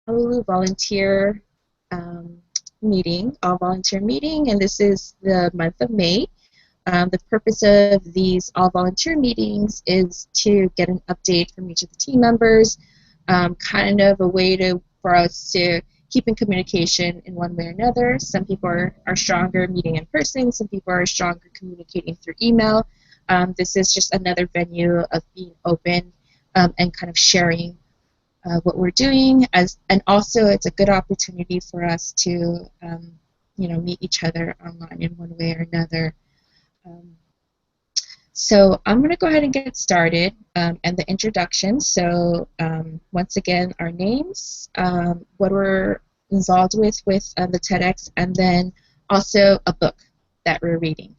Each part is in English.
Honolulu volunteer meeting, all volunteer meeting, and this is the month of May. The purpose of these all volunteer meetings is to get an update from each of the team members, kind of a way for us to keep in communication in one way or another. Some people are stronger meeting in person, some people are stronger communicating through email. This is just another venue of being open and kind of sharing what we're doing, and also it's a good opportunity for us to meet each other online in one way or another. So I'm going to go ahead and get started and the introduction. So once again, our names, what we're involved with the TEDx, and then also a book that we're reading.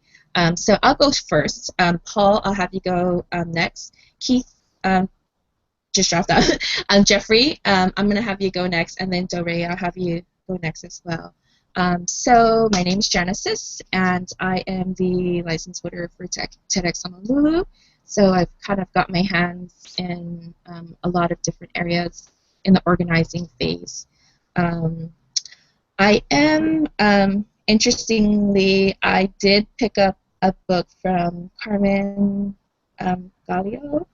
So I'll go first. Paul, I'll have you go next. Keith, just dropped out. Jeffrey, I'm going to have you go next, and then Doré, I'll have you go next as well. So my name is Genesis, and I am the license holder for TEDxHNL. So I've kind of got my hands in a lot of different areas in the organizing phase. I am, interestingly, I did pick up a book from Carmen Gallo,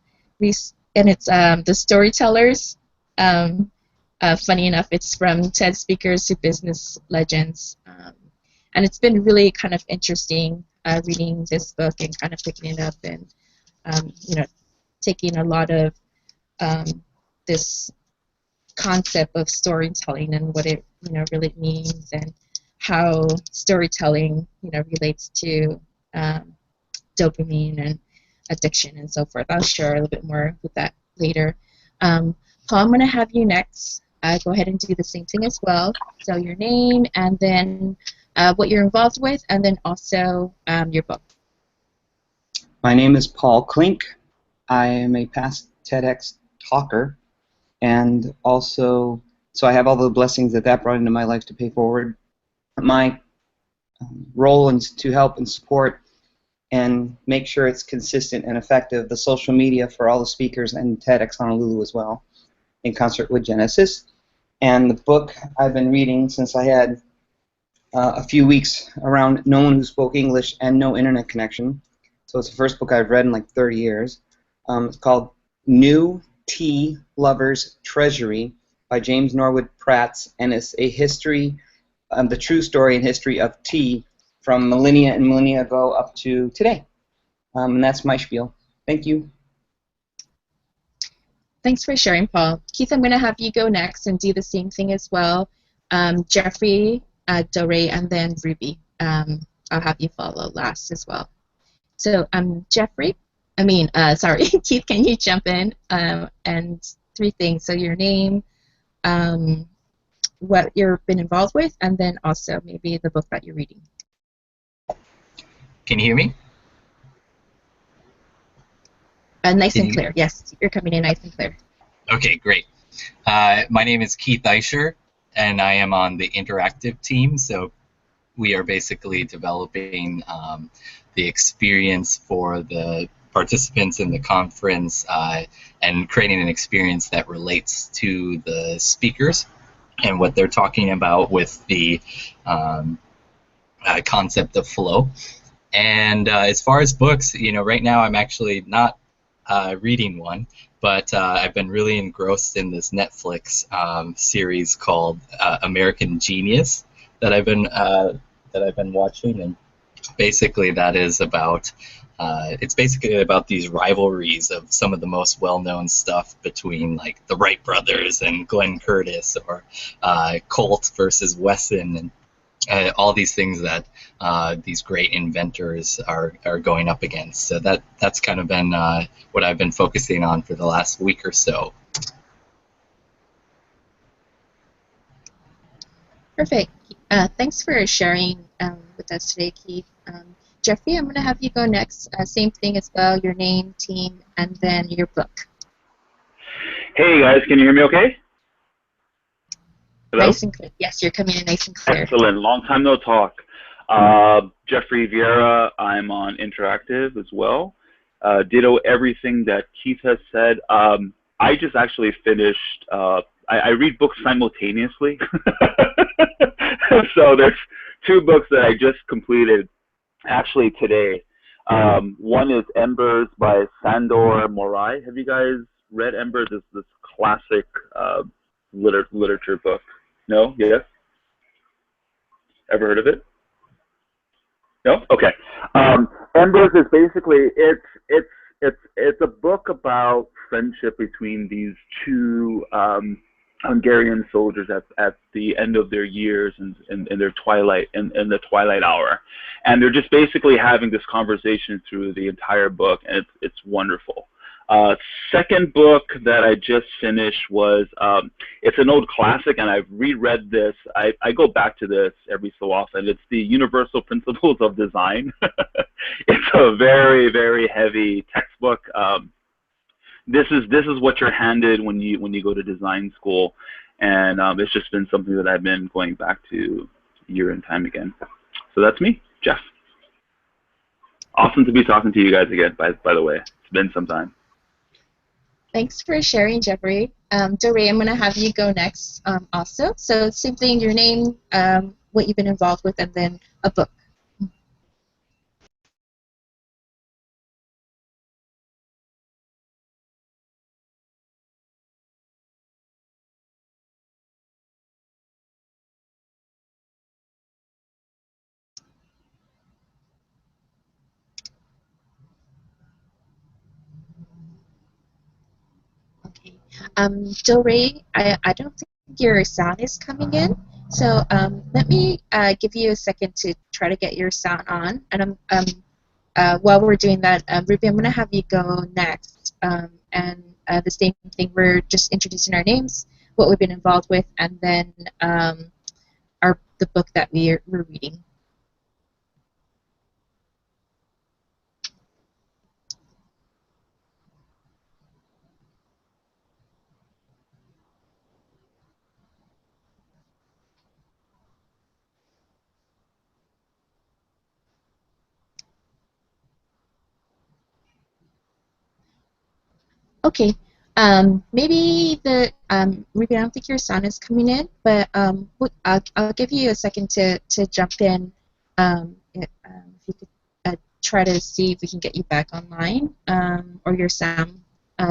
and it's The Storytellers. Funny enough, it's from TED Speakers to Business Legends. And it's been really kind of interesting reading this book and kind of picking it up and, taking a lot of this concept of storytelling and what it, really means, and how storytelling, relates to dopamine and addiction and so forth. I'll share a little bit more with that later. Paul, I'm going to have you next. Go ahead and do the same thing as well. So your name, and then what you're involved with, and then also your book. My name is Paul Klink. I am a past TEDx talker, and also, so I have all the blessings that brought into my life to pay forward. My role is to help and support and make sure it's consistent and effective, the social media for all the speakers and TEDx Honolulu as well, in concert with Genesis. And the book I've been reading since I had a few weeks around no one who spoke English and no internet connection. So it's the first book I've read in like 30 years. It's called New Tea Lover's Treasury by James Norwood Pratt, and it's a history, the true story and history of tea from millennia and millennia ago up to today. And that's my spiel. Thank you. Thanks for sharing, Paul. Keith, I'm going to have you go next and do the same thing as well. Jeffrey, Doré, and then Ruby. I'll have you follow last as well. So Jeffrey, Keith, can you jump in? And three things. So your name, what you've been involved with, and then also maybe the book that you're reading. Can you hear me? Nice and clear. Yes, you're coming in nice and clear. Okay, great. My name is Keith Eicher, and I am on the interactive team. So we are basically developing the experience for the participants in the conference and creating an experience that relates to the speakers and what they're talking about with the concept of flow. And as far as books, right now I'm actually not reading one, but I've been really engrossed in this Netflix series called American Genius that I've been watching, and basically that is about it's basically about these rivalries of some of the most well-known stuff between like the Wright brothers and Glenn Curtis, or Colt versus Wesson, and all these things that these great inventors are going up against. So that's kind of been what I've been focusing on for the last week or so. Perfect. Thanks for sharing with us today, Keith. Jeffrey, I'm going to have you go next. Same thing as well, your name, team, and then your book. Hey guys, can you hear me okay? Hello? Nice and clear. Yes, you're coming in nice and clear. Excellent. Long time no talk. Jeffrey Vieira, I'm on Interactive as well. Ditto everything that Keith has said. I just actually finished, I I read books simultaneously. So there's two books that I just completed actually today. One is Embers by Sandor Morai. Have you guys read Embers? It's this classic literature book. No? Yes? Ever heard of it? No? Okay. Embers is basically it's a book about friendship between these two Hungarian soldiers at the end of their years and in their twilight in the twilight hour, and they're just basically having this conversation through the entire book, and it's wonderful. Second book that I just finished was it's an old classic, and I've reread this. I go back to this every so often. It's the Universal Principles of Design. It's a very, very heavy textbook. This is what you're handed when you go to design school, and it's just been something that I've been going back to year and time again. So that's me, Jeff. Awesome to be talking to you guys again. By the way, it's been some time. Thanks for sharing, Jeffrey. Doree, I'm going to have you go next also. So same thing, your name, what you've been involved with, and then a book. Okay. Doree, I don't think your sound is coming in. So let me give you a second to try to get your sound on. And while we're doing that, Ruby, I'm going to have you go next. And the same thing, we're just introducing our names, what we've been involved with, and then the book that we're reading. Okay. Maybe Ruby, I don't think your sound is coming in, but I'll give you a second to jump in. If you could try to see if we can get you back online, or your sound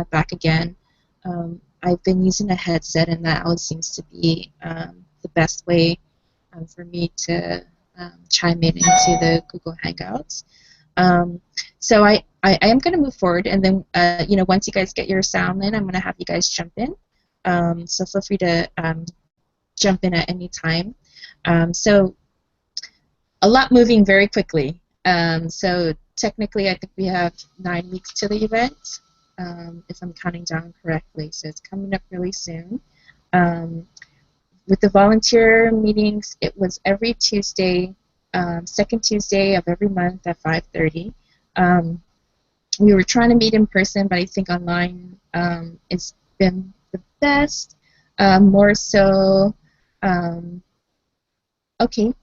back again. I've been using a headset, and that always seems to be the best way for me to chime in into the Google Hangouts. So I am going to move forward, and then once you guys get your sound in, I'm going to have you guys jump in. So feel free to jump in at any time. So a lot moving very quickly. So technically, I think we have 9 weeks to the event, if I'm counting down correctly. So it's coming up really soon. With the volunteer meetings, it was every Tuesday, second Tuesday of every month at 5:30. We were trying to meet in person, but I think online it's been the best. More so, okay,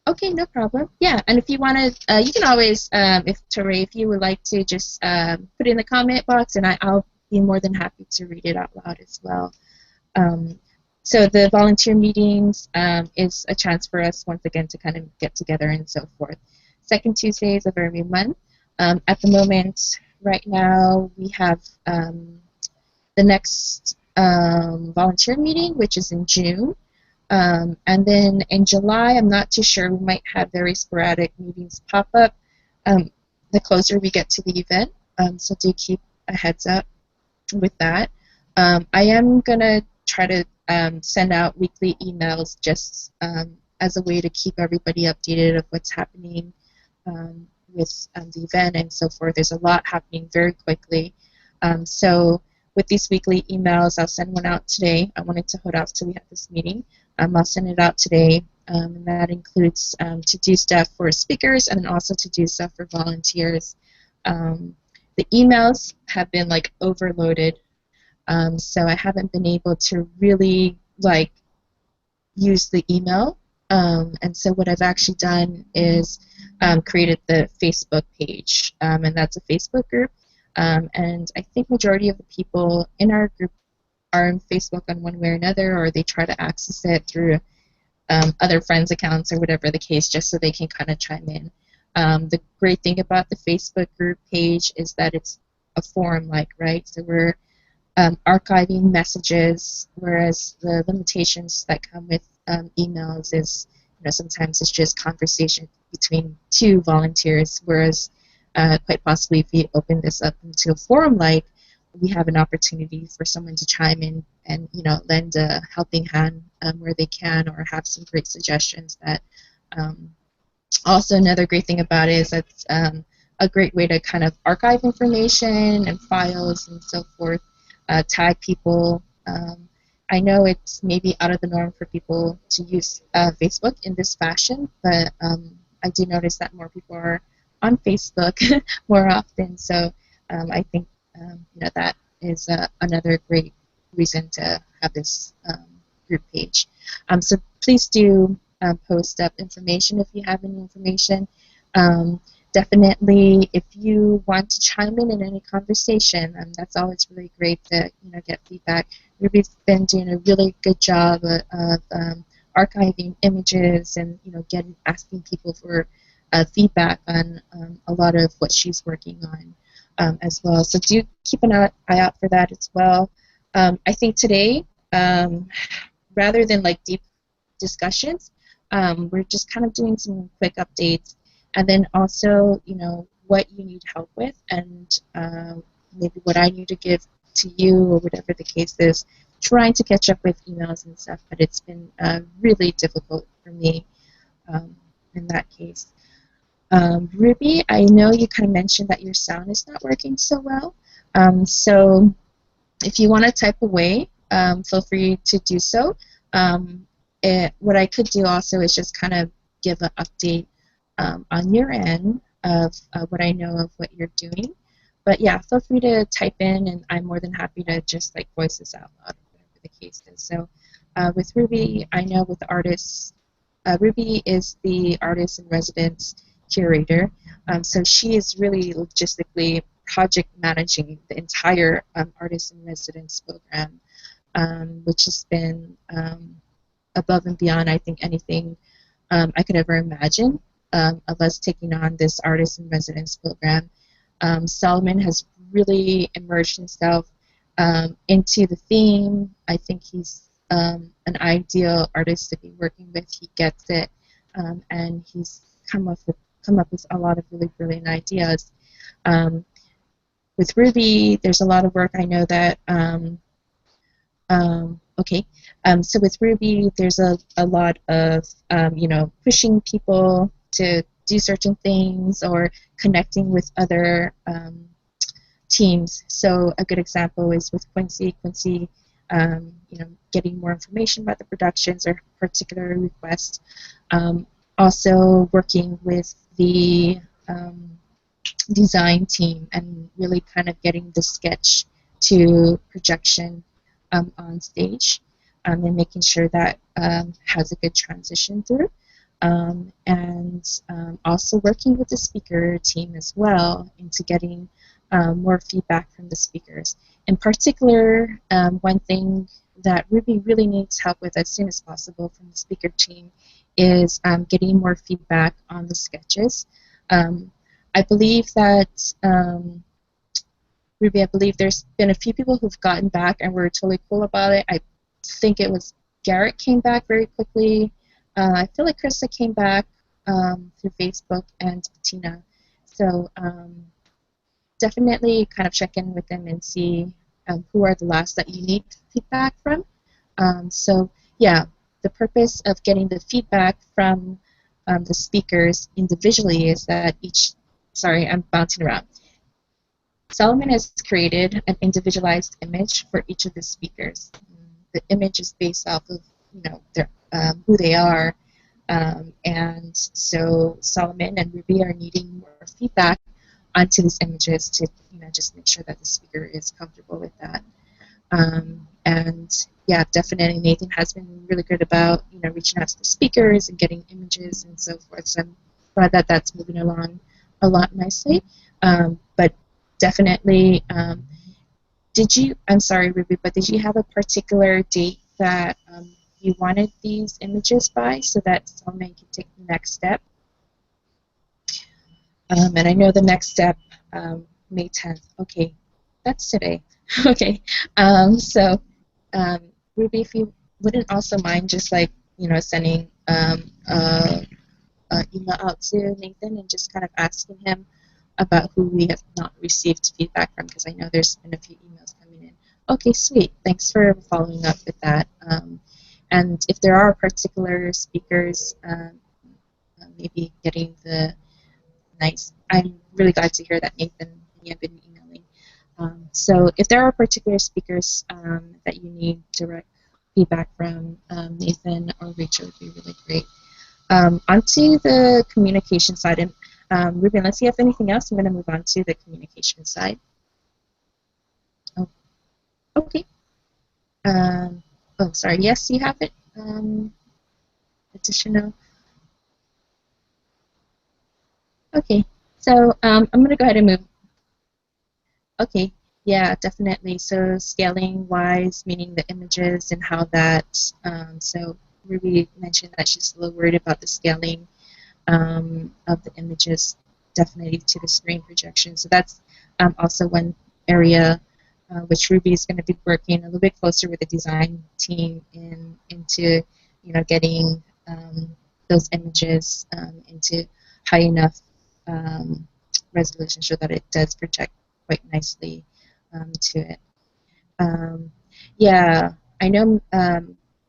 no problem. Yeah, and if you want to, you can always, if you would like to, just put it in the comment box, and I'll be more than happy to read it out loud as well. So the volunteer meetings is a chance for us, once again, to kind of get together and so forth. Second Tuesdays of every month. At the moment, right now, we have the next volunteer meeting, which is in June. And then in July, I'm not too sure, we might have very sporadic meetings pop up the closer we get to the event. So do keep a heads up with that. I am going to try to send out weekly emails just as a way to keep everybody updated of what's happening with the event and so forth. There's a lot happening very quickly. So with these weekly emails, I'll send one out today. I wanted to hold out till we have this meeting. I'll send it out today, and that includes to do stuff for speakers and then also to do stuff for volunteers. The emails have been like overloaded, so I haven't been able to really like use the email. And so what I've actually done is created the Facebook page, and that's a Facebook group. And I think majority of the people in our group are on Facebook on one way or another, or they try to access it through other friends' accounts or whatever the case, just so they can kind of chime in. The great thing about the Facebook group page is that it's a forum-like, right? So we're archiving messages, whereas the limitations that come with emails is, sometimes it's just conversation between two volunteers, whereas quite possibly if we open this up into a forum-like, we have an opportunity for someone to chime in and lend a helping hand where they can, or have some great suggestions. That also, another great thing about it is that it's a great way to kind of archive information and files and so forth, tag people. I know it's maybe out of the norm for people to use Facebook in this fashion, but I do notice that more people are on Facebook more often. So I think that is another great reason to have this group page. So please do post up information if you have any information. Definitely, if you want to chime in any conversation, that's always really great to get feedback. Ruby's been doing a really good job of archiving images and asking people for feedback on a lot of what she's working on as well. So do keep an eye out for that as well. I think today, rather than like deep discussions, we're just kind of doing some quick updates, and then also, what you need help with, and maybe what I need to give to you, or whatever the case is. Trying to catch up with emails and stuff, but it's been really difficult for me in that case. Ruby, I know you kind of mentioned that your sound is not working so well, so if you want to type away, feel free to do so. What I could do also is just kind of give an update on your end of what I know of what you're doing. But yeah, feel free to type in, and I'm more than happy to just like voice this out loud, whatever the case is. So with Ruby, I know with artists, Ruby is the artist in residence curator. So she is really logistically project managing the entire artist in residence program, which has been above and beyond, I think, anything I could ever imagine of us taking on this artist in residence program. Solomon has really immersed himself into the theme. I think he's an ideal artist to be working with. He gets it, and he's come up with a lot of really brilliant ideas. With Ruby, there's a lot of work I know that. So with Ruby, there's a lot of pushing people to do certain things, or connecting with other teams. So a good example is with Quincy. Quincy, getting more information about the productions or particular requests. Also working with the design team and really kind of getting the sketch to projection on stage, and making sure that has a good transition through. And also working with the speaker team as well into getting more feedback from the speakers. In particular, one thing that Ruby really needs help with as soon as possible from the speaker team is getting more feedback on the sketches. I believe that Ruby, I believe there's been a few people who've gotten back and were totally cool about it. I think it was Garrett came back very quickly. I feel like Krista came back through Facebook, and Tina. So definitely kind of check in with them and see who are the last that you need feedback from. So yeah, the purpose of getting the feedback from the speakers individually is that sorry, I'm bouncing around. Solomon has created an individualized image for each of the speakers. The image is based off of their, who they are, and so Solomon and Ruby are needing more feedback onto these images to just make sure that the speaker is comfortable with that. And yeah, definitely Nathan has been really good about reaching out to the speakers and getting images and so forth. So I'm glad that that's moving along a lot nicely. But definitely, I'm sorry, Ruby, but did you have a particular date that you wanted these images by so that someone can take the next step? And I know the next step, May 10th. Okay, that's today. Okay, so Ruby, if you wouldn't also mind just like, sending email out to Nathan and just kind of asking him about who we have not received feedback from, because I know there's been a few emails coming in. Okay, sweet. Thanks for following up with that. And if there are particular speakers, maybe getting the nice. I'm really glad to hear that Nathan and you have been emailing. So if there are particular speakers that you need direct feedback from, Nathan or Rachel would be really great. Onto the communication side, and Ruben, let's see if anything else. I'm going to move on to the communication side. Oh, okay. Oh, sorry. Yes, you have it. Additional. Okay. So I'm going to go ahead and move. Okay. Yeah, definitely. So scaling wise, meaning the images and how that. So Ruby mentioned that she's a little worried about the scaling of the images, definitely to the screen projection. So that's also one area which Ruby is going to be working a little bit closer with the design team into getting those images into high enough resolution so that it does project quite nicely to it. Yeah, I know,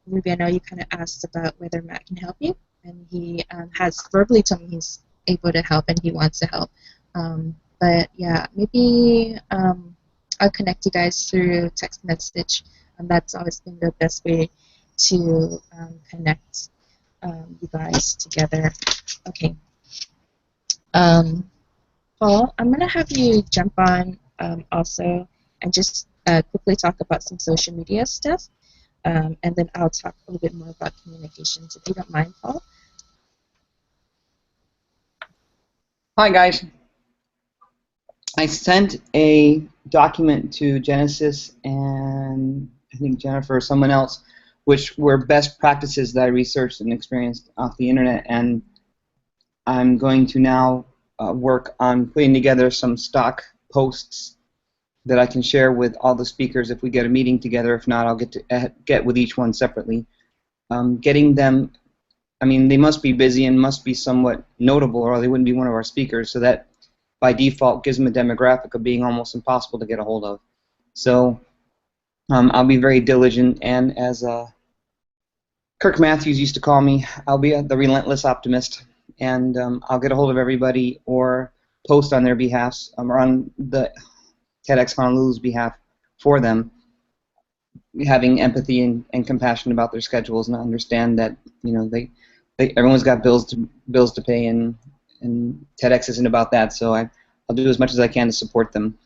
Ruby, I know you kind of asked about whether Matt can help you, and he has verbally told me he's able to help and he wants to help. But yeah, maybe I'll connect you guys through text message, and that's always been the best way to connect you guys together. Okay. Paul, I'm going to have you jump on also and just quickly talk about some social media stuff, and then I'll talk a little bit more about communications, if you don't mind, Paul. Hi, guys. I sent a document to Genesis and I think Jennifer or someone else, which were best practices that I researched and experienced off the internet, and I'm going to now work on putting together some stock posts that I can share with all the speakers if we get a meeting together. If not, I'll get with each one separately. Getting them, I mean, they must be busy and must be somewhat notable, or they wouldn't be one of our speakers, so that by default gives them a demographic of being almost impossible to get a hold of. So I'll be very diligent, and as Kirk Matthews used to call me, I'll be the relentless optimist, and I'll get a hold of everybody or post on their behalfs, or on the TEDx Honolulu's behalf for them, having empathy and compassion about their schedules, and understand that everyone's got bills to pay, and TEDx isn't about that. So I'll do as much as I can to support them.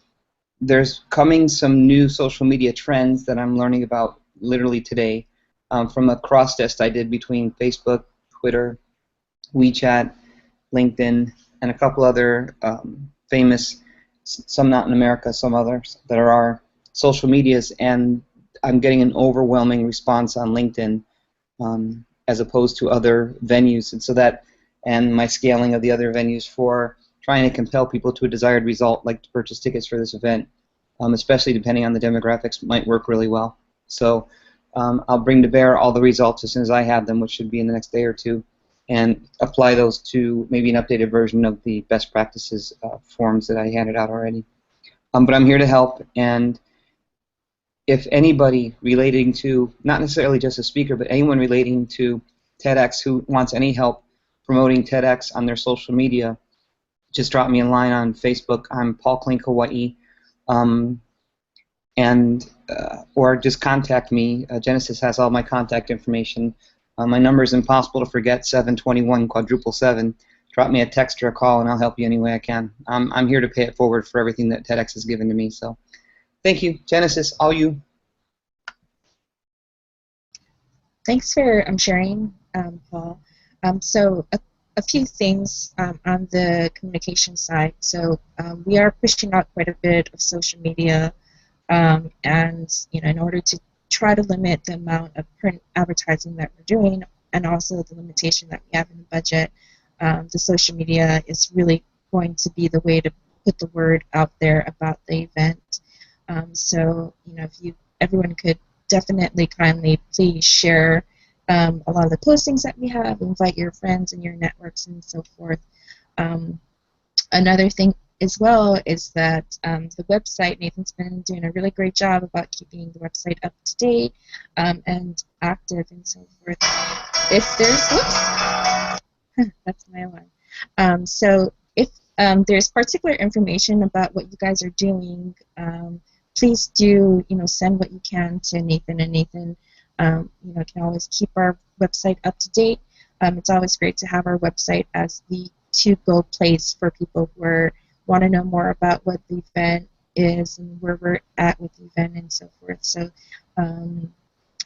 There's coming some new social media trends that I'm learning about literally today, from a cross test I did between Facebook, Twitter, WeChat, LinkedIn, and a couple other famous, some not in America, some others that are our social medias, and I'm getting an overwhelming response on LinkedIn as opposed to other venues, and so that, and my scaling of the other venues for trying to compel people to a desired result, like to purchase tickets for this event, especially depending on the demographics, might work really well. So I'll bring to bear all the results as soon as I have them, which should be in the next day or two, and apply those to maybe an updated version of the best practices forms that I handed out already. But I'm here to help, and if anybody relating to, not necessarily just a speaker, but anyone relating to TEDx who wants any help promoting TEDx on their social media, just drop me a line on Facebook. I'm Paul Klink Hawaii, or just contact me. Genesis has all my contact information. My number is impossible to forget, 721-777. Drop me a text or a call, and I'll help you any way I can. I'm here to pay it forward for everything that TEDx has given to me. So, thank you, Genesis. All you. Thanks for sharing, Paul. So a few things on the communication side. So we are pushing out quite a bit of social media And in order to try to limit the amount of print advertising that we're doing, and also the limitation that we have in the budget, the social media is really going to be the way to put the word out there about the event. So if everyone could definitely kindly please share a lot of the postings that we have, invite your friends and your networks and so forth. Another thing as well is that the website, Nathan's been doing a really great job about keeping the website up to date and active and so forth. If there's, whoops, that's my alarm. So if there's particular information about what you guys are doing, please do send what you can to Nathan, and Nathan can always keep our website up to date. It's always great to have our website as the to-go place for people who want to know more about what the event is and where we're at with the event and so forth. So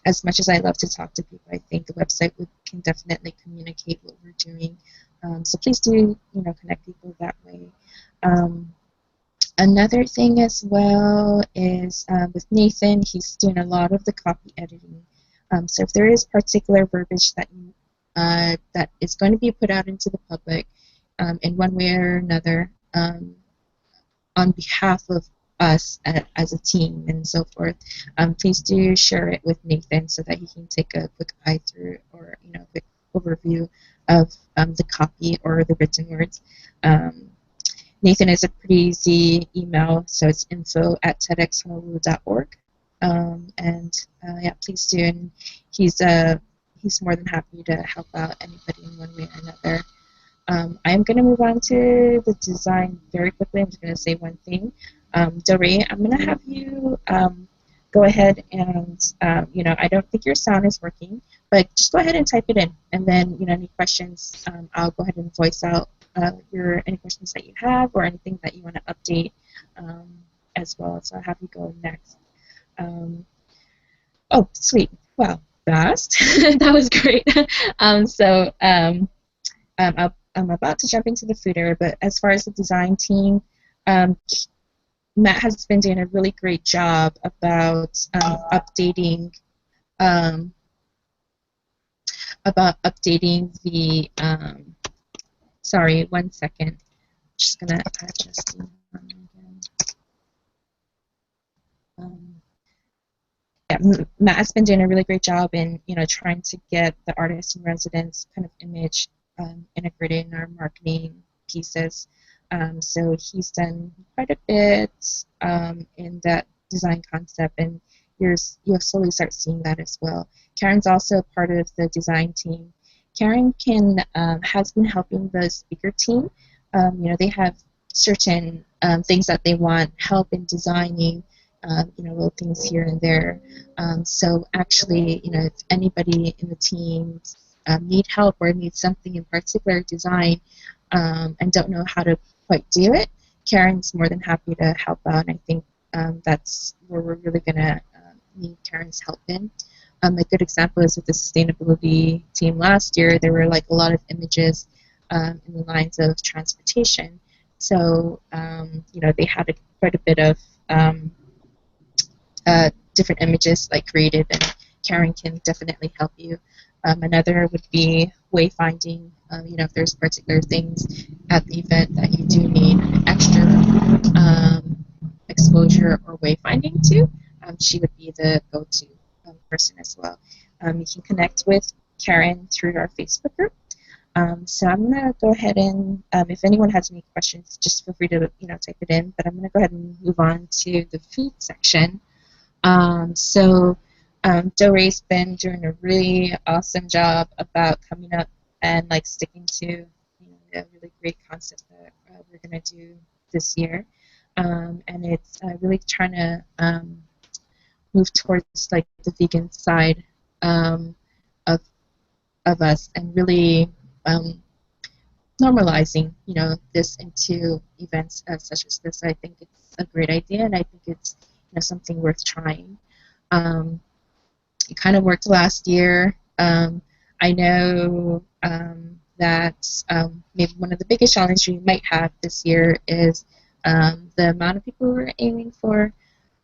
as much as I love to talk to people, I think the website can definitely communicate what we're doing. So please do connect people that way. Another thing as well is with Nathan, he's doing a lot of the copy editing. So if there is particular verbiage that is going to be put out into the public in one way or another on behalf of us as a team and so forth, please do share it with Nathan so that he can take a quick eye through or a quick overview of the copy or the written words. Nathan is a pretty easy email, so it's info@TEDxHNL.org. Yeah, please do. And he's more than happy to help out anybody in one way or another. I'm going to move on to the design very quickly. I'm just going to say one thing. Doree, I'm going to have you go ahead and, I don't think your sound is working, but just go ahead and type it in. And then, any questions, I'll go ahead and voice out any questions that you have or anything that you want to update as well. So I'll have you go next. Oh, sweet. Wow, fast. That was great. I'm about to jump into the footer, but as far as the design team, Matt has been doing a really great job about updating the sorry, 1 second. Just gonna adjust the again. Yeah, Matt has been doing a really great job in trying to get the artist in residence kind of image integrated in our marketing pieces. So he's done quite a bit in that design concept, and you'll slowly start seeing that as well. Karen's also part of the design team. Karen has been helping the speaker team. They have certain things that they want help in designing, little things here and there. So actually, if anybody in the team need help or need something in particular design and don't know how to quite do it, Karen's more than happy to help out. And I think that's where we're really going to need Karen's help in. A good example is with the sustainability team last year. There were like a lot of images in the lines of transportation. So they had quite a bit of different images created, and Karen can definitely help you. Another would be wayfinding. If there's particular things at the event that you do need extra exposure or wayfinding to, she would be the go-to person as well. You can connect with Karen through our Facebook group. So I'm going to go ahead and, if anyone has any questions, just feel free to type it in. But I'm going to go ahead and move on to the food section. Doree's been doing a really awesome job about coming up and sticking to a really great concept that we're going to do this year, and it's really trying to move towards the vegan side of us and really normalizing this into events such as this. I think it's a great idea, and I think it's something worth trying. It kind of worked last year. I know that maybe one of the biggest challenges we might have this year is the amount of people we're aiming for.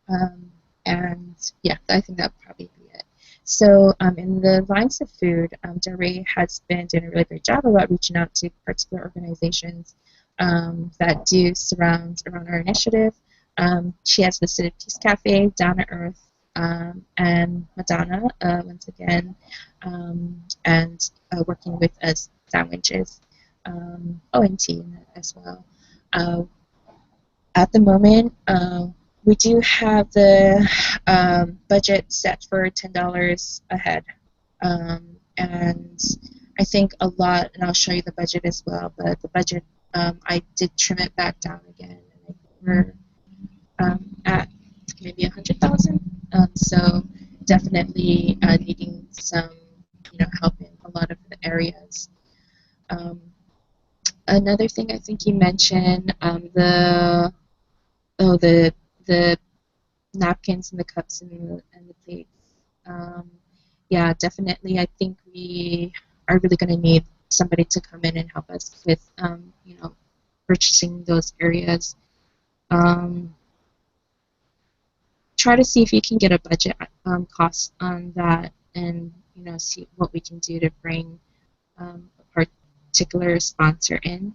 And yeah, I think that would probably be it. So in the lines of food, Desiree has been doing a really great job about reaching out to particular organizations that do surround around our initiative. She has listed Peace Cafe, Down to Earth, and Madonna, once again, and working with us sandwiches, ONT as well. Uh, at the moment, we do have the budget set for $10 a head, and I think a lot, and I'll show you the budget as well. But the budget, I did trim it back down again, and I think we're at maybe 100,000. So definitely needing some, help in a lot of the areas. Um, Another thing I think you mentioned, the the napkins and the cups and the plates. Um, yeah, definitely. I think we are really going to need somebody to come in and help us with, purchasing those areas. Um, Try to see if you can get a budget cost on that, and see what we can do to bring a particular sponsor in.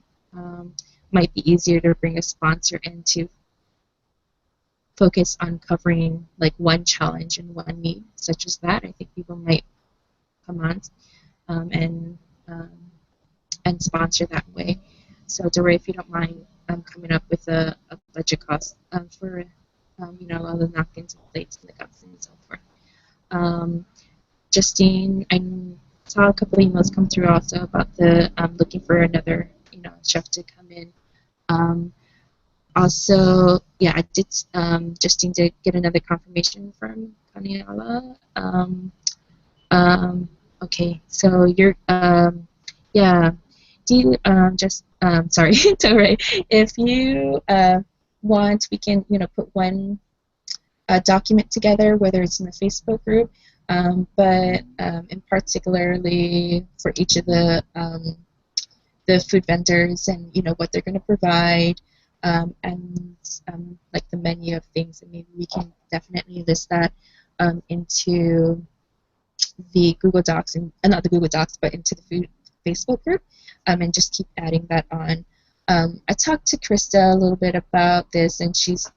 Might be easier to bring a sponsor in to focus on covering like one challenge and one need, such as that. I think people might come on um, and um, and sponsor that way. So, Dory, if you don't mind coming up with a budget cost for all the napkins and plates and the cups and so forth. Um, Justine, I saw a couple emails come through also about the looking for another chef to come in. Also, yeah, I did just need to get another confirmation from Kaniala. Okay, so you're, yeah, do you sorry, Torre, if you want, we can, put one document together, whether it's in the Facebook group, but in particularly for each of the food vendors and what they're going to provide, and like the menu of things, and maybe we can definitely list that into the Google Docs, and not the Google Docs, but into the food Facebook group, and just keep adding that on. I talked to Krista a little bit about this, and she's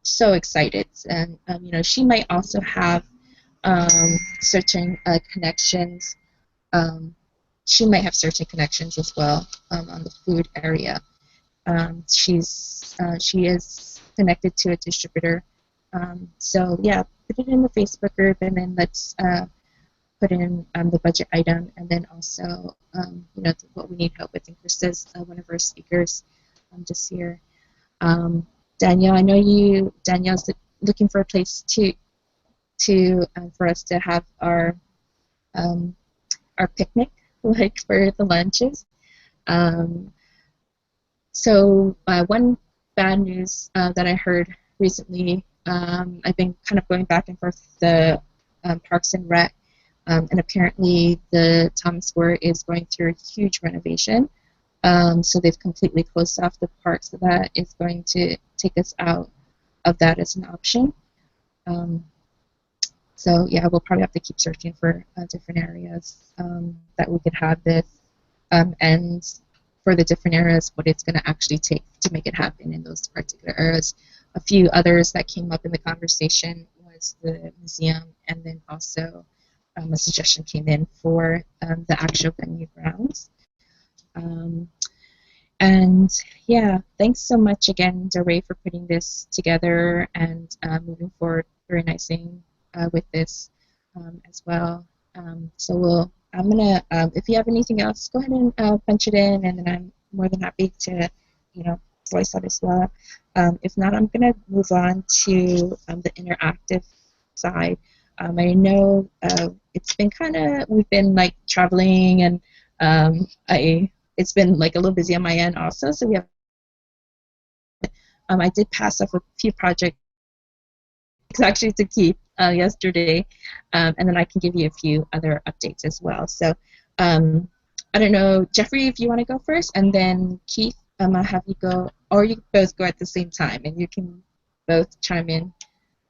so excited, and she might also have certain connections. Um, she might have certain connections as well on the food area. She is connected to a distributor. So yeah, put it in the Facebook group, and then let's put in the budget item, and then also what we need help with. And Krista's one of our speakers this year. Danielle, I know Danielle's looking for a place to for us to have our picnic, like for the lunches. Um, so one bad news that I heard recently, I've been kind of going back and forth with the Parks and Rec, and apparently the Thomas Square is going through a huge renovation. So they've completely closed off the park, so that is going to take us out of that as an option. So yeah, we'll probably have to keep searching for different areas that we could have this, and for the different areas, what it's going to actually take to make it happen in those particular areas. A few others that came up in the conversation was the museum, and then also a suggestion came in for the actual venue grounds. And yeah, thanks so much again, Desiree, for putting this together and moving forward very nicely with this as well. So I'm gonna, if you have anything else, go ahead and punch it in, and then I'm more than happy to, voice that as well. If not, I'm gonna move on to the interactive side. I know it's been we've been like traveling, and it's been like a little busy on my end also. So we have, I did pass off a few projects actually to Keith yesterday, and then I can give you a few other updates as well. So I don't know, Jeffrey, if you want to go first, and then Keith, I'll have you go, or you both go at the same time, and you can both chime in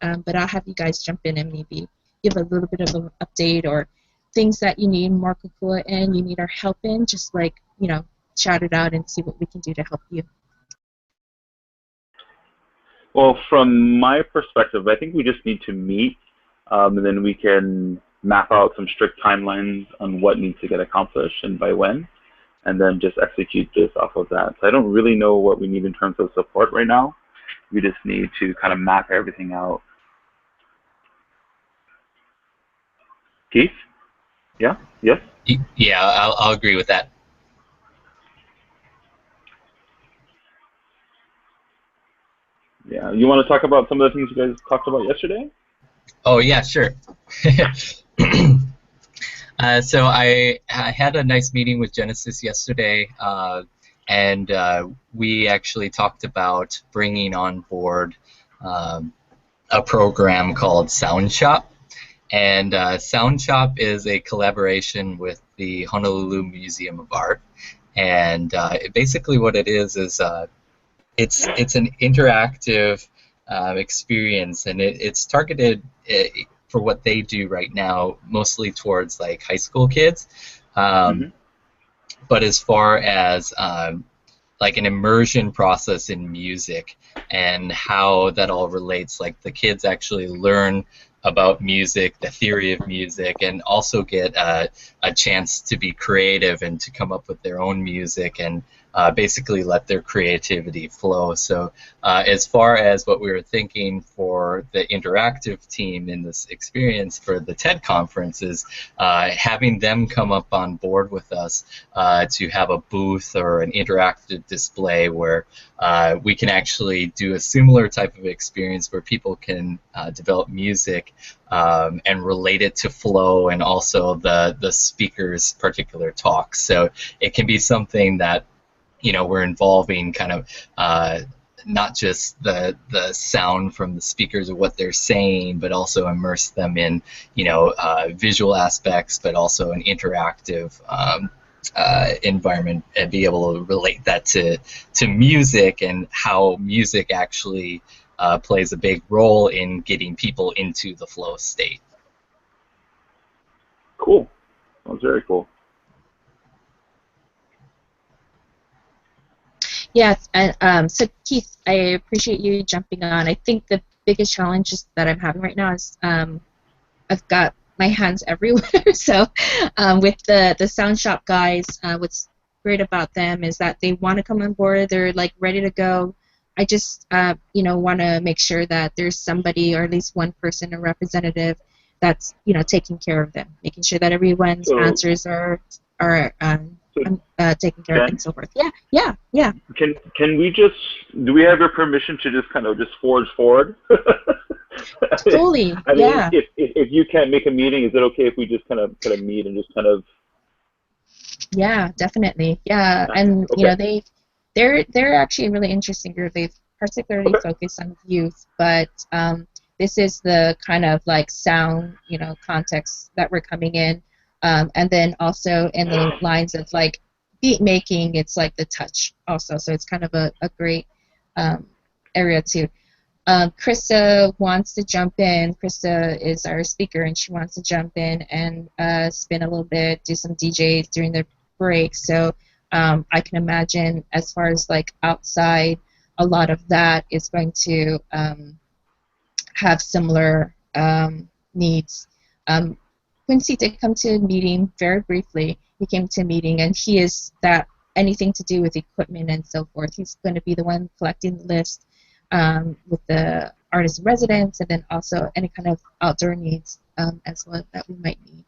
but I'll have you guys jump in and maybe give a little bit of an update or things that you need more Kukua in, you need our help in, just like, shout it out and see what we can do to help you. Well, from my perspective, I think we just need to meet, and then we can map out some strict timelines on what needs to get accomplished and by when, and then just execute this off of that. So I don't really know what we need in terms of support right now. We just need to kind of map everything out. Keith? Yeah? Yes? Yeah, I'll agree with that. Yeah. You want to talk about some of the things you guys talked about yesterday? Oh, yeah, sure. So I had a nice meeting with Genesis yesterday, and we actually talked about bringing on board a program called Sound Shop. And Sound Shop is a collaboration with the Honolulu Museum of Art. And basically what it is it's an interactive experience, and it's targeted for what they do right now, mostly towards like high school kids. But as far as like an immersion process in music and how that all relates, like the kids actually learn about music, the theory of music, and also get a chance to be creative and to come up with their own music and basically let their creativity flow. So as far as what we were thinking for the interactive team in this experience for the TED conference is having them come up on board with us to have a booth or an interactive display where we can actually do a similar type of experience where people can develop music and relate it to flow and also the speaker's particular talk. So it can be something that we're involving kind of not just the sound from the speakers or what they're saying, but also immerse them in visual aspects, but also an interactive environment and be able to relate that to music and how music actually plays a big role in getting people into the flow state. Cool. That was very cool. Yes, and so Keith, I appreciate you jumping on. I think the biggest challenge that I'm having right now is I've got my hands everywhere. So with the Sound Shop guys, what's great about them is that they want to come on board. They're like ready to go. I just want to make sure that there's somebody or at least one person, a representative, that's taking care of them, making sure that everyone's answers are taken care of and so forth. Yeah. Can we do we have your permission to just kind of just forge forward? Totally. I mean, yeah. if you can't make a meeting, is it okay if we just kind of meet and just kind of? Yeah, definitely. Yeah, and okay. they're actually a really interesting group. They've particularly focused on youth, but this is the kind of like sound context that we're coming in. And then also in the lines of like beat making, it's like the touch also. So it's kind of a great area too. Krista wants to jump in. Krista is our speaker, and she wants to jump in and spin a little bit, do some DJs during the break. So I can imagine as far as like outside, a lot of that is going to have similar needs. Quincy did come to a meeting very briefly. He came to a meeting, and he is that anything to do with equipment and so forth. He's going to be the one collecting the list with the artist in residence, and then also any kind of outdoor needs as well that we might need.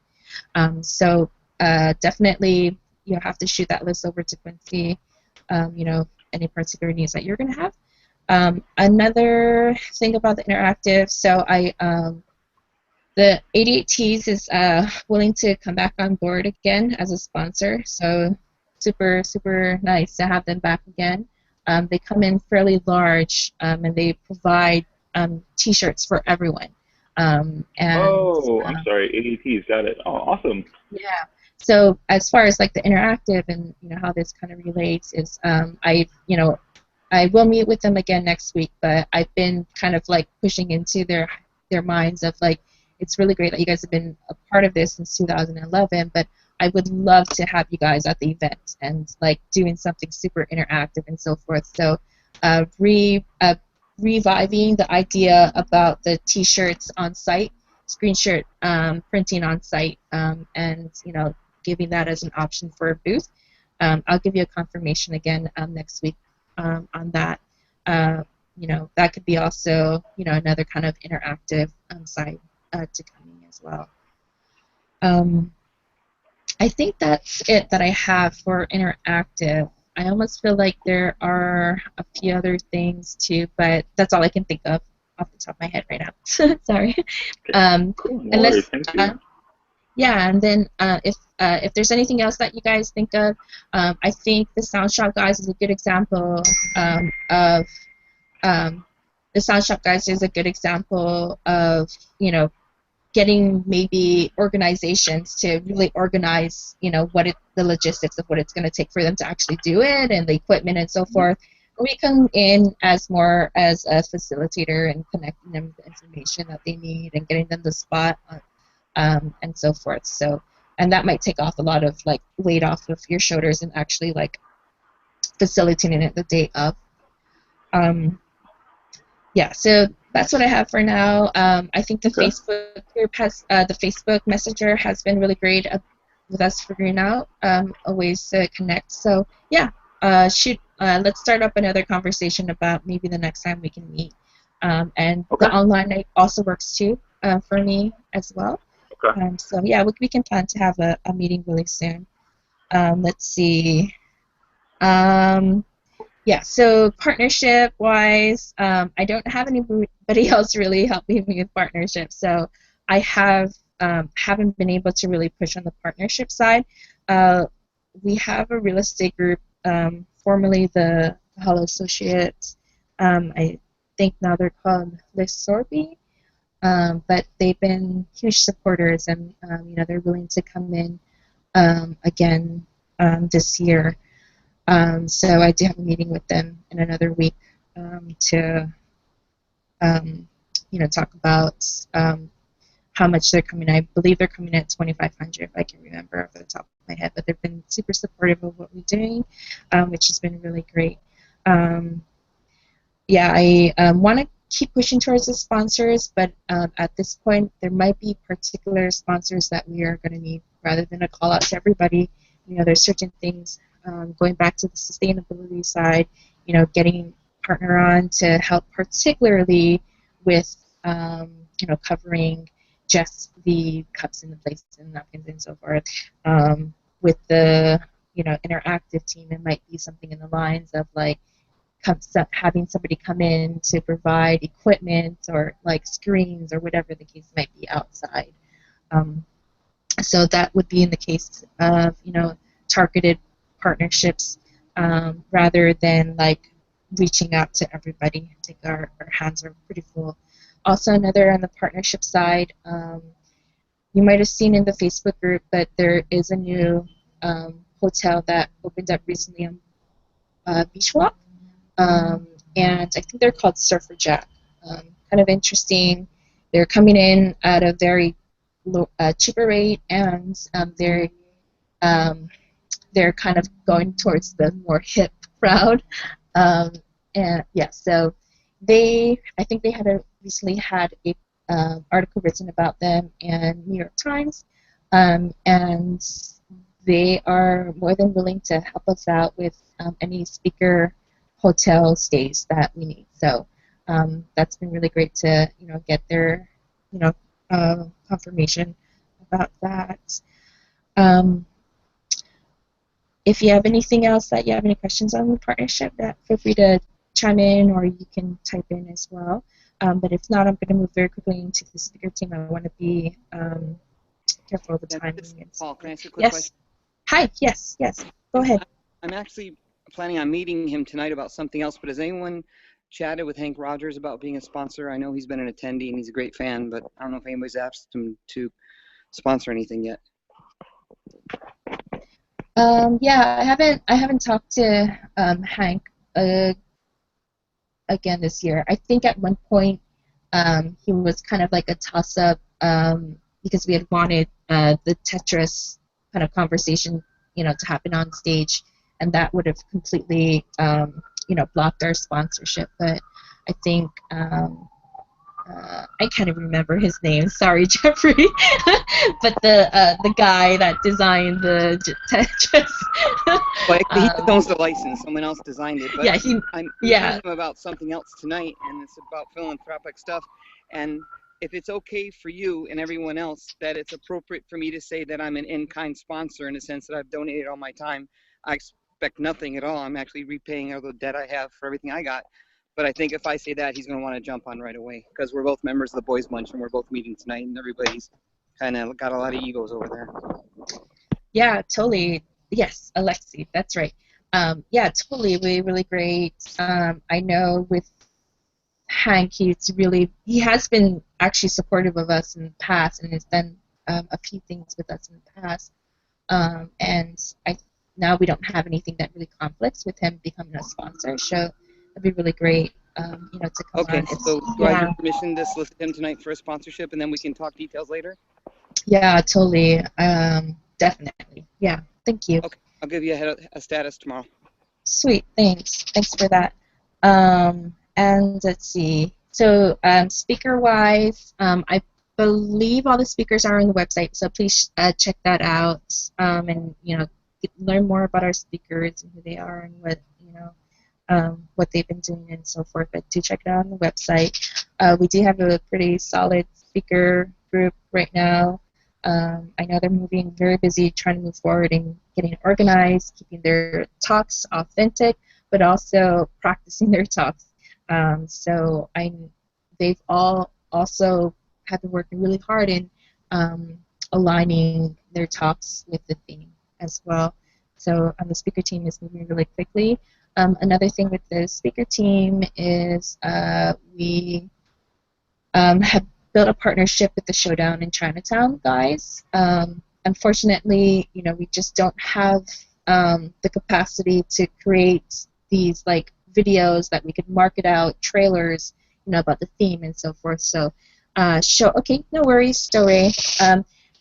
So definitely you'll have to shoot that list over to Quincy. Any particular needs that you're going to have. Another thing about the interactive, so the 88Ts is willing to come back on board again as a sponsor, so super, super nice to have them back again. They come in fairly large, and they provide T-shirts for everyone. I'm sorry, ADTs, got it. Oh, awesome. Yeah. So as far as like the interactive and how this kind of relates is, I will meet with them again next week, but I've been kind of like pushing into their minds of like, it's really great that you guys have been a part of this since 2011, but I would love to have you guys at the event and like doing something super interactive and so forth. So reviving the idea about the T-shirts on site, screen shirt printing on site, and giving that as an option for a booth. I'll give you a confirmation again next week on that. That could be also another kind of interactive side to coming as well. I think that's it that I have for interactive. I almost feel like there are a few other things too, but that's all I can think of off the top of my head right now. Sorry. Cool. No Unless, worries. Thank you. yeah, and then if there's anything else that you guys think of, I think the Sound Shop guys is a good example of the Sound Shop guys is a good example of getting maybe organizations to really organize, the logistics of what it's going to take for them to actually do it and the equipment and so forth. We come in as more as a facilitator and connecting them with the information that they need and getting them the spot and so forth. So, and that might take off a lot of like weight off of your shoulders and actually like facilitating it the day of. Yeah, so that's what I have for now. I think the Facebook group the Facebook Messenger has been really great with us figuring out ways to connect. So yeah, let's start up another conversation about maybe the next time we can meet. And the online night also works too for me as well. So yeah, we can plan to have a meeting really soon. Let's see. Yeah, so partnership-wise, I don't have anybody else really helping me with partnership, so I haven't been able to really push on the partnership side. We have a real estate group, formerly the Hall Associates. I think now they're called Lisorbi, but they've been huge supporters, and they're willing to come in again this year. So I do have a meeting with them in another week to, talk about how much they're coming. I believe they're coming at 2,500, if I can remember off the top of my head. But they've been super supportive of what we're doing, which has been really great. Yeah, I want to keep pushing towards the sponsors, but at this point, there might be particular sponsors that we are going to need rather than a call out to everybody. There's certain things. Going back to the sustainability side, getting partner on to help particularly with, covering just the cups and the plates and napkins and so forth. With the, interactive team, it might be something in the lines of like having somebody come in to provide equipment or like screens or whatever the case might be outside. So that would be in the case of, targeted partnerships rather than like reaching out to everybody. I think our hands are pretty full. Also, another on the partnership side, you might have seen in the Facebook group, but there is a new hotel that opened up recently on Beach Walk, and I think they're called Surfer Jack. Kind of interesting. They're coming in at a very low, cheaper rate, and they're kind of going towards the more hip crowd. And yeah, so I think they recently had a article written about them in New York Times, and they are more than willing to help us out with any speaker hotel stays that we need. So that's been really great to get their confirmation about that. If you have anything else that you have any questions on the partnership, feel free to chime in or you can type in as well. But if not, I'm going to move very quickly into the speaker team. I want to be careful of the timing. Paul, can I ask a quick question? Hi, yes. Go ahead. I'm actually planning on meeting him tonight about something else, but has anyone chatted with Hank Rogers about being a sponsor? I know he's been an attendee and he's a great fan, but I don't know if anybody's asked him to sponsor anything yet. Yeah, I haven't talked to Hank. again this year. I think at one point he was kind of like a toss-up because we had wanted the Tetris kind of conversation, to happen on stage, and that would have completely, blocked our sponsorship. But I think I can't even remember his name. Sorry, Jeffrey. But the guy that designed the Tetris. Well, he owns the license. Someone else designed it. But yeah, I'm yeah. meeting him about something else tonight, and it's about philanthropic stuff. And if it's okay for you and everyone else, that it's appropriate for me to say that I'm an in-kind sponsor in the sense that I've donated all my time. I expect nothing at all. I'm actually repaying all the debt I have for everything I got. But I think if I say that, he's going to want to jump on right away because we're both members of the Boys Bunch and we're both meeting tonight, and everybody's kind of got a lot of egos over there. Yeah, totally. Yes, Alexi, that's right. Yeah, totally. Really great. I know with Hank, he has been actually supportive of us in the past and has done a few things with us in the past. And now we don't have anything that really conflicts with him becoming a sponsor, so it'd be really great, to come okay, on. So do I have your permission to solicit him tonight for a sponsorship, and then we can talk details later? Yeah, totally. Definitely. Yeah, thank you. Okay, I'll give you a status tomorrow. Sweet, thanks. Thanks for that. And let's see. So speaker-wise, I believe all the speakers are on the website, so please check that out, and learn more about our speakers and who they are and what they've been doing and so forth. But do check it out on the website. We do have a pretty solid speaker group right now. I know they're very busy trying to move forward and getting organized, keeping their talks authentic, but also practicing their talks. So they've all also have been working really hard in aligning their talks with the theme as well. So the speaker team is moving really quickly. Another thing with the speaker team is we have built a partnership with the Showdown in Chinatown guys. Unfortunately, we just don't have the capacity to create these like videos that we could market out, trailers, about the theme and so forth. So, okay, no worries, story.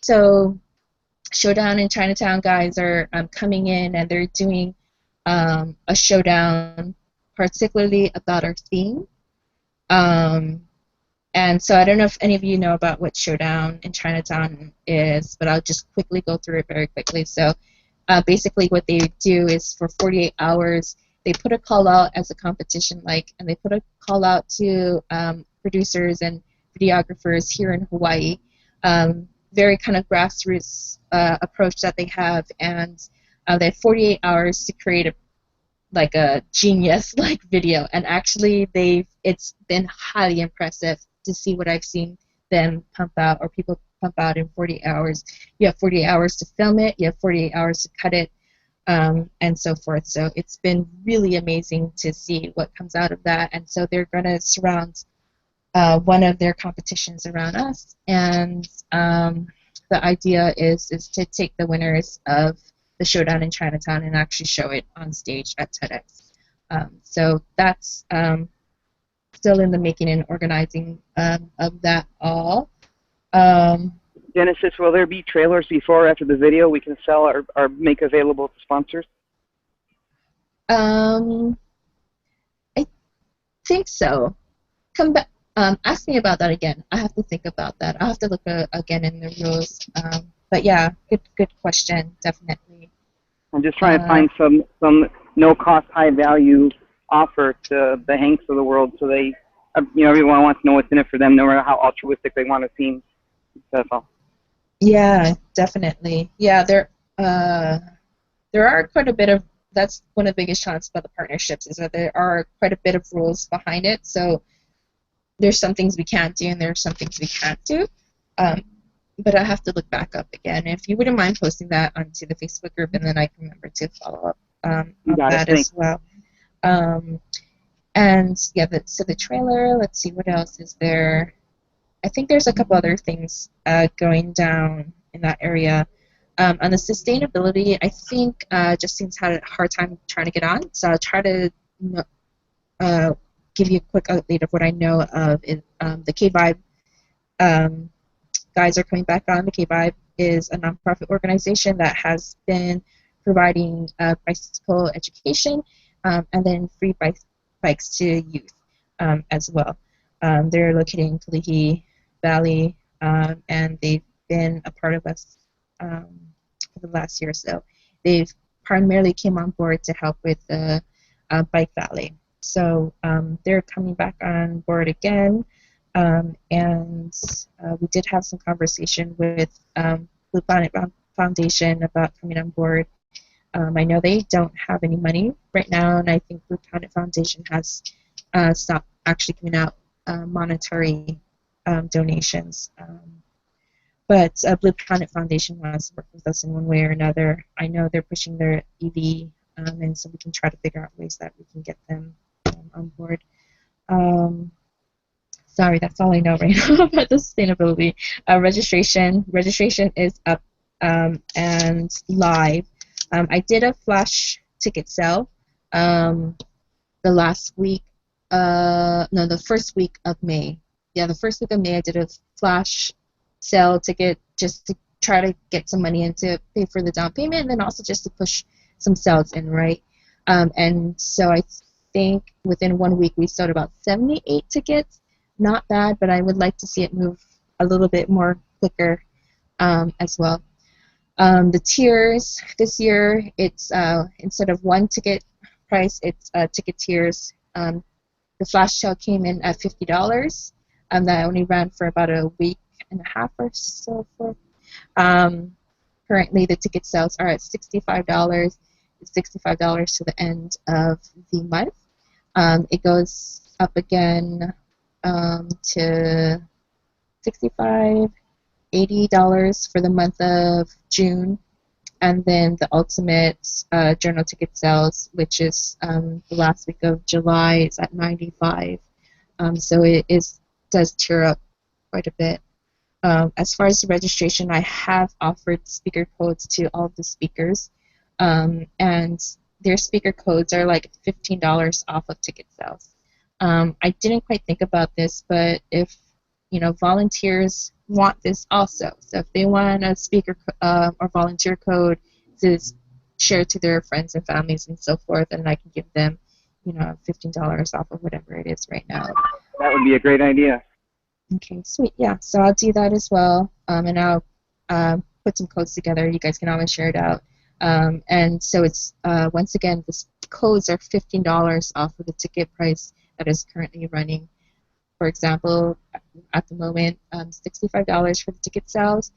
So, Showdown in Chinatown guys are coming in and they're doing a showdown, particularly about our theme. And so I don't know if any of you know about what Showdown in Chinatown is, but I'll just quickly go through it very quickly. So basically what they do is for 48 hours, they put a call out as a competition, and they put a call out to producers and videographers here in Hawaii. Very kind of grassroots approach that they have, and they have 48 hours to create a genius video, and actually it's been highly impressive to see what I've seen them pump out, or people pump out in 48 hours. You have 48 hours to film it, you have 48 hours to cut it, and so forth. So it's been really amazing to see what comes out of that. And so they're going to surround one of their competitions around us, and the idea is to take the winners of the Showdown in Chinatown and actually show it on stage at TEDx. So that's still in the making and organizing of that all. Genesis, will there be trailers before or after the video we can sell or make available to sponsors? I think so. Come back. Ask me about that again. I have to think about that. I'll have to look again in the rules. But yeah, good question, definitely. I'm just trying to find some no-cost, high-value offer to the Hanks of the world, so they, everyone wants to know what's in it for them, no matter how altruistic they want to seem. That's all. Yeah, definitely. Yeah, there are quite a bit of. That's one of the biggest challenges about the partnerships, is that there are quite a bit of rules behind it. So there's some things we can't do, and there's some things we can't do. But I have to look back up again. If you wouldn't mind posting that onto the Facebook group, and then I can remember to follow up on that as well. And yeah, so the trailer, let's see, what else is there? I think there's a couple other things going down in that area. On the sustainability, I think Justine's had a hard time trying to get on, so I'll try to give you a quick update of what I know of. The K-Vibe guys are coming back on. The K-Vibe is a nonprofit organization that has been providing bicycle education and then free bikes to youth as well. They're located in Kalihi Valley, and they've been a part of us for the last year or so. They've primarily came on board to help with the Bike Valley. So they're coming back on board again, and we did have some conversation with Blue Planet Foundation about coming on board. I know they don't have any money right now, and I think Blue Planet Foundation has stopped actually giving out monetary donations. But Blue Planet Foundation wants to work with us in one way or another. I know they're pushing their EV, and so we can try to figure out ways that we can get them on board. Sorry, that's all I know right now about the sustainability. Registration is up and live. I did a flash ticket sale the first week of May. Yeah, the first week of May I did a flash sale ticket just to try to get some money in to pay for the down payment, and then also just to push some sales in, right? And so I think within 1 week we sold about 78 tickets. Not bad, but I would like to see it move a little bit more quicker as well. The tiers this year, it's instead of one ticket price, it's ticket tiers. The flash sale came in at $50. That only ran for about a week and a half or so. Currently, the ticket sales are at $65. It's $65 to the end of the month. It goes up again to $65, $80 for the month of June, and then the ultimate journal ticket sales, which is the last week of July, is at $95. So it does tier up quite a bit. As far as the registration, I have offered speaker codes to all of the speakers, and their speaker codes are like $15 off of ticket sales. I didn't quite think about this, but if volunteers want this also, so if they want a speaker or volunteer code to share to their friends and families and so forth, and I can give them, $15 off of whatever it is right now. That would be a great idea. Okay, sweet. Yeah, so I'll do that as well, and I'll put some codes together. You guys can always share it out. And so it's once again, the codes are $15 off of the ticket price that is currently running. For example, at the moment, $65 for the ticket sales.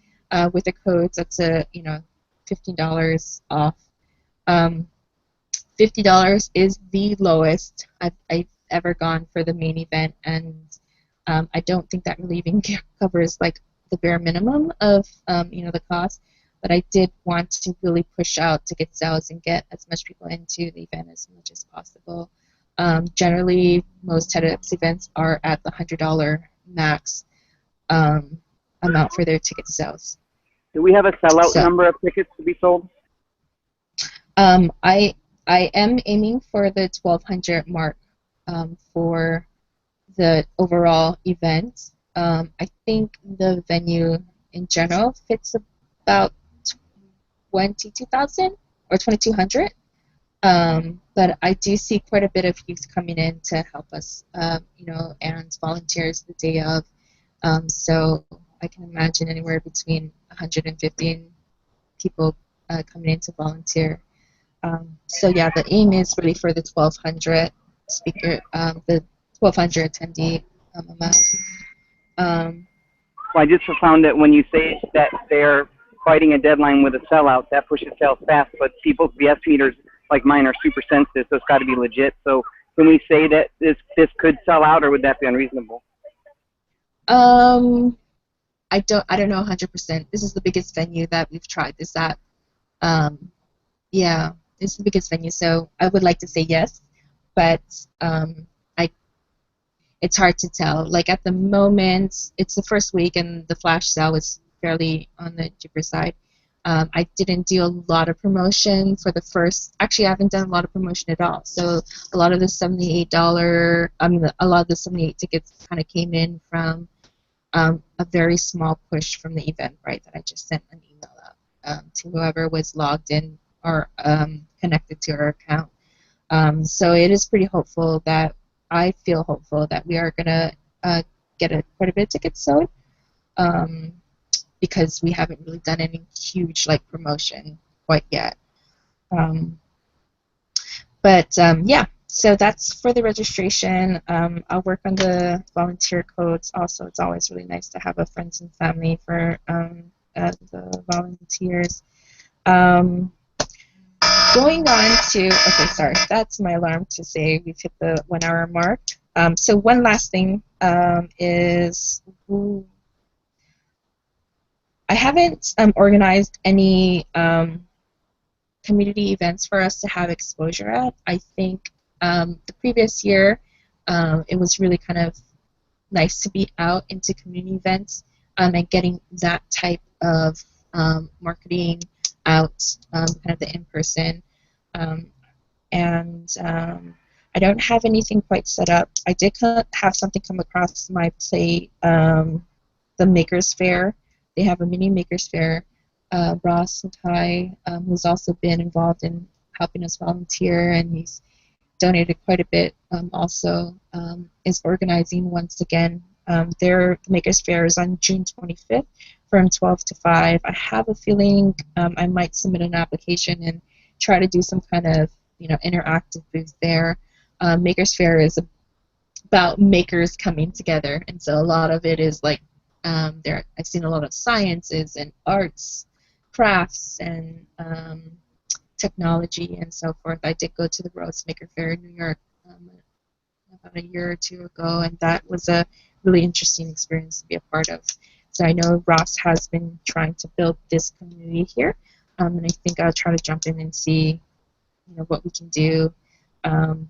With the codes, that's $15 off. $50 is the lowest I've ever gone for the main event, and I don't think that really even covers like the bare minimum of the cost. But I did want to really push out ticket sales and get as much people into the event as much as possible. Generally, most TEDx events are at the $100 max amount for their ticket sales. Do we have a sellout number of tickets to be sold? I am aiming for the 1,200 mark for the overall event. I think the venue in general fits about 22,000 or 2,200. But I do see quite a bit of youth coming in to help us, and volunteers the day of. So I can imagine anywhere between 150 people coming in to volunteer. So yeah, the aim is really for the 1,200 the 1,200 attendee amount. Well, I just found that when you say that they're fighting a deadline with a sellout, that pushes sales fast, but people's BS meters like mine are super sensitive, so it's got to be legit. So can we say that this could sell out, or would that be unreasonable? I don't know 100%. This is the biggest venue that we've tried this at. Yeah, this is the biggest venue, so I would like to say yes, but it's hard to tell. Like at the moment, it's the first week, and the flash sale is fairly on the cheaper side. I didn't do a lot of promotion for the first. Actually, I haven't done a lot of promotion at all. So a lot of the $78, a lot of the 78 tickets kind of came in from a very small push from the Eventbrite that I just sent an email out to whoever was logged in or connected to our account. So it is pretty hopeful that I feel hopeful that we are gonna get quite a bit of tickets sold. Because we haven't really done any huge like promotion quite yet. Yeah, so that's for the registration. I'll work on the volunteer codes. Also, it's always really nice to have a friends and family for the volunteers. Going on to, okay, sorry, that's my alarm to say we've hit the 1 hour mark. So one last thing is, I haven't organized any community events for us to have exposure at. I think the previous year it was really kind of nice to be out into community events and getting that type of marketing out, kind of the in-person. I don't have anything quite set up. I did have something come across my plate, the Makers Fair. They have a mini Makers Fair. Ross Matai, who's also been involved in helping us volunteer, and he's donated quite a bit, also is organizing once again. Their Makers Fair is on June 25th from 12 to 5. I have a feeling I might submit an application and try to do some kind of interactive booth there. Makers Fair is about makers coming together, and so a lot of it is like there. I've seen a lot of sciences and arts, crafts, and technology and so forth. I did go to the Rhodes Maker Fair in New York about a year or two ago, and that was a really interesting experience to be a part of. So I know Ross has been trying to build this community here, and I think I'll try to jump in and see what we can do.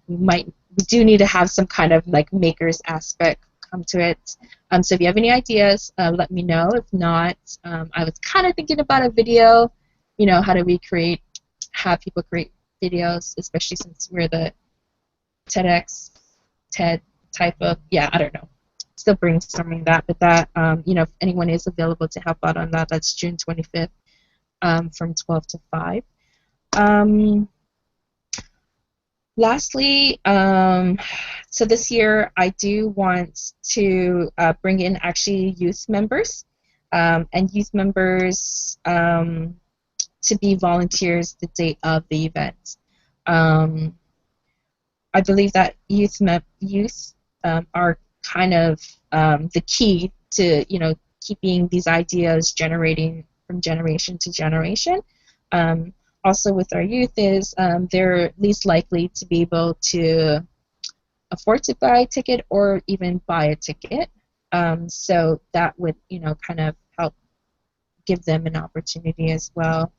We do need to have some kind of like makers aspect come to it. So if you have any ideas, let me know. If not, I was kind of thinking about a video. How do we have people create videos, especially since we're the TED type of, I don't know. Still brainstorming that, but that, if anyone is available to help out on that, that's June 25th from 12 to 5. Lastly, so this year I do want to bring in actually youth members and youth members to be volunteers the day of the event. I believe that youth are kind of the key to keeping these ideas generating from generation to generation. Also with our youth is they're least likely to be able to afford to buy a ticket or even buy a ticket. So that would kind of help give them an opportunity as well.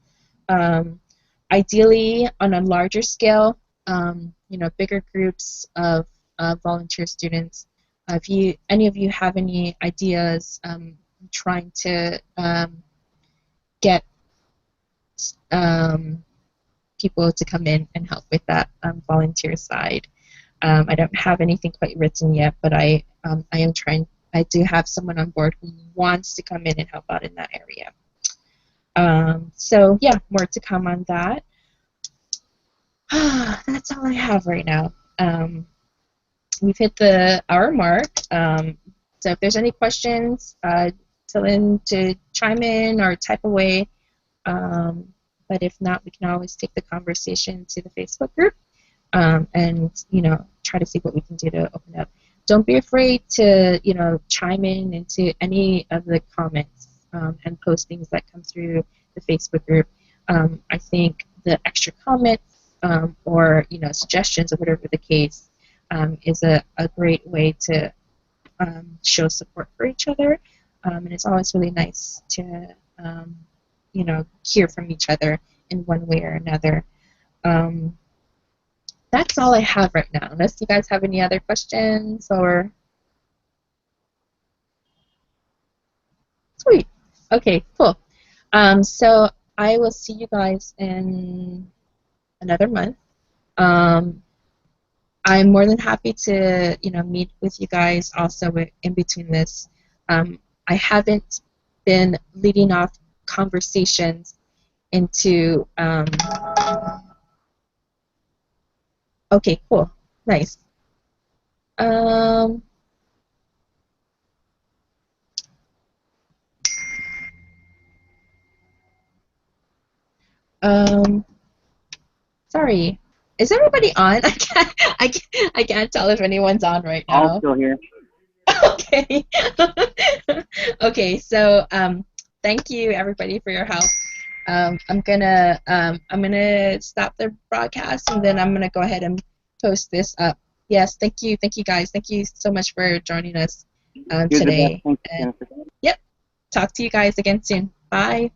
Ideally, on a larger scale, bigger groups of volunteer students. If any of you have any ideas, trying to get people to come in and help with that volunteer side. I don't have anything quite written yet, but I am trying. I do have someone on board who wants to come in and help out in that area. So yeah, more to come on that. That's all I have right now. We've hit the hour mark. So if there's any questions, tell in to chime in or type away. But if not, we can always take the conversation to the Facebook group and try to see what we can do to open up. Don't be afraid to chime in into any of the comments and postings that come through the Facebook group. I think the extra comments or suggestions or whatever the case is a great way to show support for each other, and it's always really nice to hear from each other in one way or another. That's all I have right now, unless you guys have any other questions or... Sweet. Okay, cool. So I will see you guys in another month. Um, I'm more than happy to, meet with you guys also in between this. I haven't been leading off conversations into. Okay, cool, nice. Um, um, Sorry. Is everybody on? I can't tell if anyone's on right I'm now. still here. Okay. Okay, so thank you everybody for your help. I'm gonna stop the broadcast and then I'm gonna go ahead and post this up. Yes, thank you guys. Thank you so much for joining us You're the best. today. Thanks, And Jennifer. yep, talk to you guys again soon. Bye.